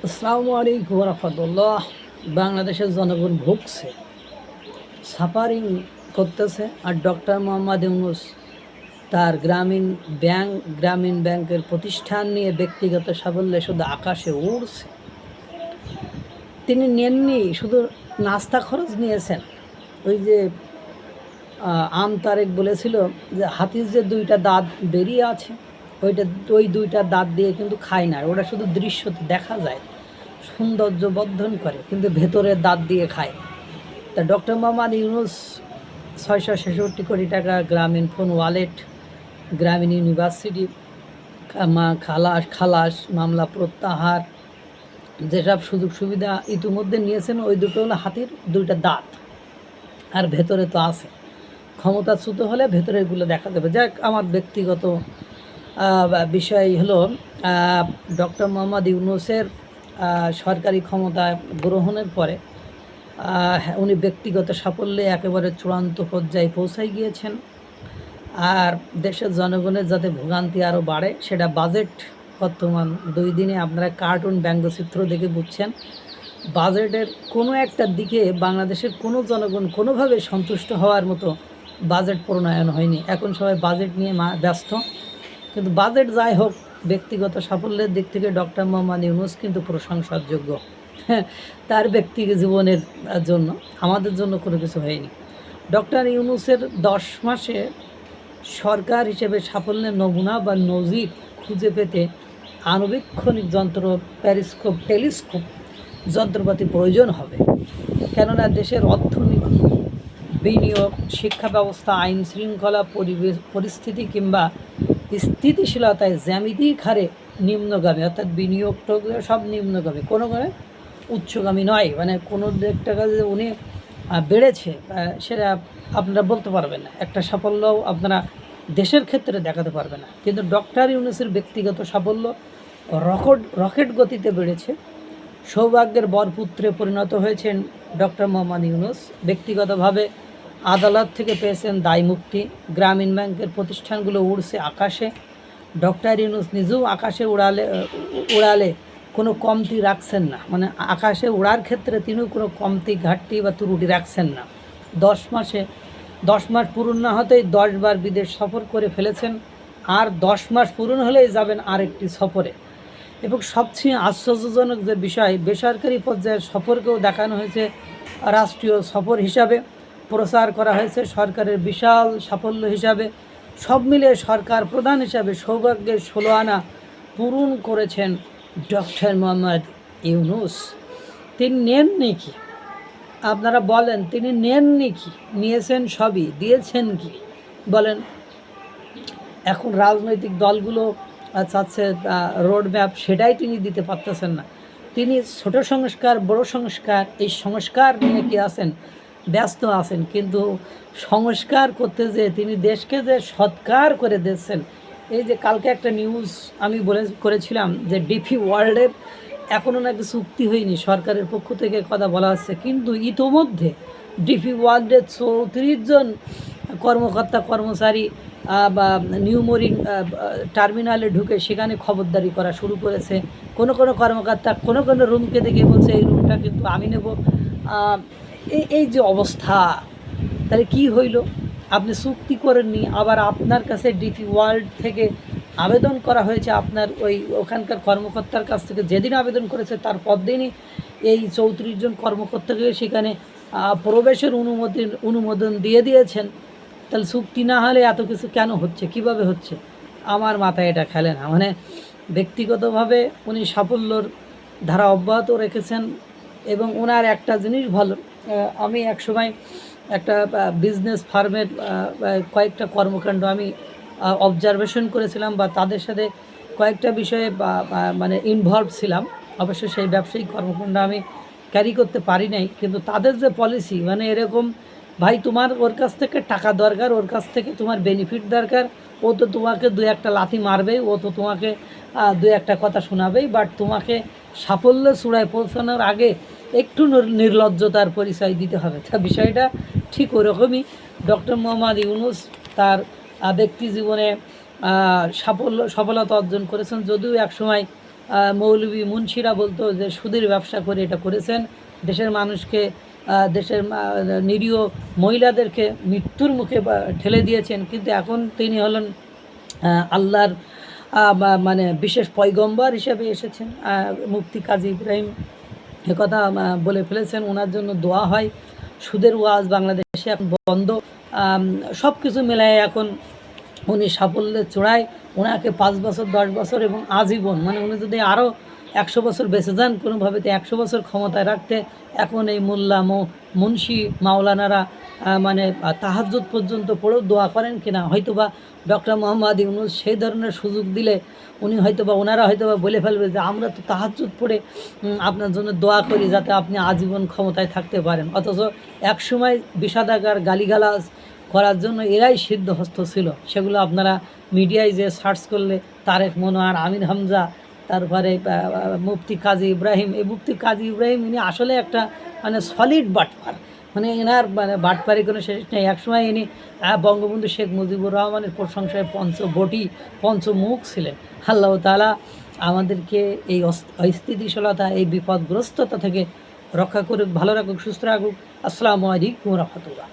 আসসালামু আলাইকুম রহমতুল্লাহ। বাংলাদেশের জনগণ ভুগছে, সাফারিং করতেছে, আর ডক্টর মোহাম্মদ ইউনূস তার গ্রামীণ ব্যাংকের প্রতিষ্ঠান নিয়ে ব্যক্তিগত সাফল্যে শুধু আকাশে উড়ছে। তিনি নেননি শুধু নাস্তা খরচ নিয়েছেন। ওই যে তারেক বলেছিল যে হাতির যে দুইটা দাঁত বেরিয়ে আছে, ওই দুইটা দাঁত দিয়ে কিন্তু খায় না, ওটা শুধু দৃশ্যতে দেখা যায়, সৌন্দর্য বর্ধন করে, কিন্তু ভেতরের দাঁত দিয়ে খায়। তা ডক্টর মোহাম্মদ ইউনূস 666 কোটি টাকা গ্রামীণ ফোন ওয়ালেট, গ্রামীণ ইউনিভার্সিটি, খালাস মামলা প্রত্যাহার, যেসব সুযোগ সুবিধা ইতিমধ্যে নিয়েছেন, ওই দুটো হলো হাতির দুইটা দাঁত, আর ভেতরে তো আছে। ক্ষমতাচ্যুত হলে ভেতরেরগুলো দেখা যাবে। যাক, আমার ব্যক্তিগত বিষয় হলো ডক্টর মোহাম্মদ ইউনূসের সরকারি ক্ষমতা গ্রহণের পরে উনি ব্যক্তিগত সাফল্যে একেবারে চূড়ান্ত পর্যায়ে পৌঁছাই গিয়েছেন। আর দেশের জনগণের যাতে ভোগান্তি আরও বাড়ে, সেটা বাজেট বর্তমান 2 দিনে আপনারা কার্টুন ব্যঙ্গচিত্র দেখে বুঝছেন। বাজেটের কোনো একটা দিকে বাংলাদেশের কোনো জনগণ কোনোভাবে সন্তুষ্ট হওয়ার মতো বাজেট প্রণয়ন হয়নি। এখন সবাই বাজেট নিয়ে ব্যস্ত, কিন্তু বাজেট যাই হোক, ব্যক্তিগত সাফল্যের দিক থেকে ডক্টর মোহাম্মদ ইউনূস কিন্তু প্রশংসার যোগ্য। তার ব্যক্তিগত জীবনের জন্য, আমাদের জন্য কোনো কিছু হয়নি। ডক্টর ইউনূসের 10 মাসে সরকার হিসেবে সাফল্যের নমুনা বা নজির খুঁজে পেতে আণুবীক্ষণিক যন্ত্র, প্যারিস্কোপ, টেলিস্কোপ যন্ত্রপাতি প্রয়োজন হবে। কেননা দেশের অর্থনীতি, বিনিয়োগ, শিক্ষা ব্যবস্থা, আইন শৃঙ্খলা পরিস্থিতি কিংবা স্থিতিশীলতায় জ্যামিতিক হারে নিম্নগামী, অর্থাৎ বিনিয়োগ সব নিম্নগামী, কোনো উচ্চগামী নয়। মানে কোনো টাকা যে উনি বেড়েছে সেটা আপনারা বলতে পারবেন না, একটা সাফল্যও আপনারা দেশের ক্ষেত্রে দেখাতে পারবে না। কিন্তু ডক্টর ইউনূসের ব্যক্তিগত সাফল্য রকেট গতিতে বেড়েছে। সৌভাগ্যের বরপুত্রে পরিণত হয়েছেন ডক্টর মোহাম্মদ ইউনূস। ব্যক্তিগতভাবে আদালত থেকে পেয়েছেন দায়মুক্তি। গ্রামীণ ব্যাংকের প্রতিষ্ঠানগুলো উড়ছে আকাশে। ডক্টর ইউনূস নিজেও আকাশে উড়ালে কোনো কমতি রাখছেন না, মানে আকাশে ওড়ার ক্ষেত্রে তিনিও কোনো কমতি, ঘাটতি বা ত্রুটি রাখছেন না। 10 মাস পূরণ না হতেই 10 বার বিদেশ সফর করে ফেলেছেন, আর 10 মাস পূরণ হলেই যাবেন আরেকটি সফরে। এবং সবচেয়ে আশ্চর্যজনক যে বিষয়, বেসরকারি পর্যায়ের সফরকেও দেখানো হয়েছে রাষ্ট্রীয় সফর হিসাবে, প্রচার করা হয়েছে সরকারের বিশাল সাফল্য হিসাবে। সব মিলে সরকার প্রধান হিসাবে সৌভাগ্যের 16 আনা পূরণ করেছেন ডক্টর মোহাম্মদ ইউনূস। তিনি নেননি কি? আপনারা বলেন, তিনি নেননি কি? নিয়েছেন সবই, দিয়েছেন কি বলেন? এখন রাজনৈতিক দলগুলো চাচ্ছে রোড ম্যাপ, সেটাই তিনি দিতে পারতেছেন না। তিনি ছোট সংস্কার, বড় সংস্কার, এই সংস্কার নিয়ে কি আছেন, ব্যস্ত আছেন, কিন্তু সংস্কার করতে যে তিনি দেশকে যে সৎকার করে দিচ্ছেন। এই যে কালকে একটা নিউজ আমি করেছিলাম যে ডিপি ওয়ার্ল্ডের এখনও নাকি চুক্তি হয়নি, সরকারের পক্ষ থেকে কথা বলা হচ্ছে, কিন্তু ইতোমধ্যে ডিপি ওয়ার্ল্ডের 34 জন কর্মকর্তা কর্মচারী বা নিউমোরিং টার্মিনালে ঢুকে সেখানে খবরদারি করা শুরু করেছে। কোনো কর্মকর্তা কোনো রুমকে দেখে বলছে এই রুমটা কিন্তু আমি নেব। এই যে অবস্থা, তাহলে কি হইল? আপনি চুক্তি করেননি, আবার আপনার কাছে ডিপি ওয়ার্ল্ড থেকে আবেদন করা হয়েছে, আপনার ওখানকার কর্মকর্তার কাছ থেকে যেদিন আবেদন করেছে তার পরদিনই এই 34 জন কর্মকর্তাকে সেখানে প্রবেশের অনুমোদন দিয়ে দিয়েছেন। তাহলে চুক্তি না হলে এত কিছু কেন হচ্ছে, কিভাবে হচ্ছে? আমার মাথায় এটা খেলে না। মানে ব্যক্তিগতভাবে উনি সাফল্যর ধারা অব্যাহত রেখেছেন। এবং ওনার একটা জিনিস ভালো, আমি একসময় একটা বিজনেস ফার্মের কয়েকটা কর্মকাণ্ড আমি অবজারভেশন করেছিলাম, বা তাদের সাথে কয়েকটা বিষয়ে মানে ইনভলভ ছিলাম। অবশ্য সেই ব্যবসায়িক কর্মকাণ্ড আমি ক্যারি করতে পারি নাই, কিন্তু তাদের যে পলিসি, মানে এরকম, ভাই তোমার ওর কাছ থেকে টাকা দরকার, ওর কাছ থেকে তোমার বেনিফিট দরকার, ও তো তোমাকে 2-1টা লাথি মারবেই, ও তো তোমাকে 2-1টা কথা শোনাবেই, বাট তোমাকে সাফল্য চূড়ায় পৌঁছানোর আগে একটু নির্লজ্জতার পরিচয় দিতে হবে। তা বিষয়টা ঠিক ওরকমই। ডক্টর মোহাম্মদ ইউনূস তার ব্যক্তি জীবনে সফলতা অর্জন করেছেন, যদিও একসময় মৌলভী মুন্সিরা বলতো যে সুদের ব্যবসা করে এটা করেছেন, দেশের মানুষকে দেশের নিরীহ মহিলাদেরকে মৃত্যুর মুখে ঠেলে দিয়েছেন। কিন্তু এখন তিনি হলেন আল্লাহর মানে বিশেষ পয়গম্বর হিসেবে এসেছেন। মুফতি কাজী ইব্রাহিম একথা বলে ফেলেছেন, ওনার জন্য দোয়া হয়। সুদের ওয়াজ বাংলাদেশে এখন বন্ধ, সব কিছু মেলায় এখন উনি সাফল্যের চূড়ায়। ওনাকে 5 বছর 10 বছর এবং আজীবন, মানে উনি যদি আরও 100 বছর বেঁচে যান কোনোভাবেতে 100 বছর ক্ষমতায় রাখতে, এখন এই মোল্লা মুন্সি মাওলানারা মানে তাহাজ্জুদ পর্যন্ত পড়েও দোয়া করেন কিনা, হয়তোবা ডক্টর মোহাম্মদ ইউনূস সেই ধরনের সুযোগ দিলে উনি হয়তোবা ওনারা হয়তোবা বলে ফেলবে যে আমরা তো তাহাজ্জুদ পড়ে আপনার জন্য দোয়া করি যাতে আপনি আজীবন ক্ষমতায় থাকতে পারেন। অথচ একসময় বিষাদাগার গালিগালাজ করার জন্য এরাই সিদ্ধহস্ত ছিল। সেগুলো আপনারা মিডিয়ায় যে সার্চ করলে তারেক মনোয়ার, আমির হামজা, তারপরে মুফতি কাজী ইব্রাহিম, এই মুফতি কাজী ইব্রাহিম ইনি আসলে একটা মানে সলিড বাটপার, মানে এনার মানে বাটপারি কোনো শেষ নেই। একসময় ইনি বঙ্গবন্ধু শেখ মুজিবুর রহমানের প্রশংসায় পঞ্চবটি পঞ্চমুখ ছিলেন। আল্লাহ তাআলা আমাদেরকে এই অস্থিতিশীলতা, এই বিপদগ্রস্ততা থেকে রক্ষা করুক, ভালো রাখুক, সুস্থ রাখুক। আসসালামু আলাইকুম ওয়া রাহমাতুল্লাহ।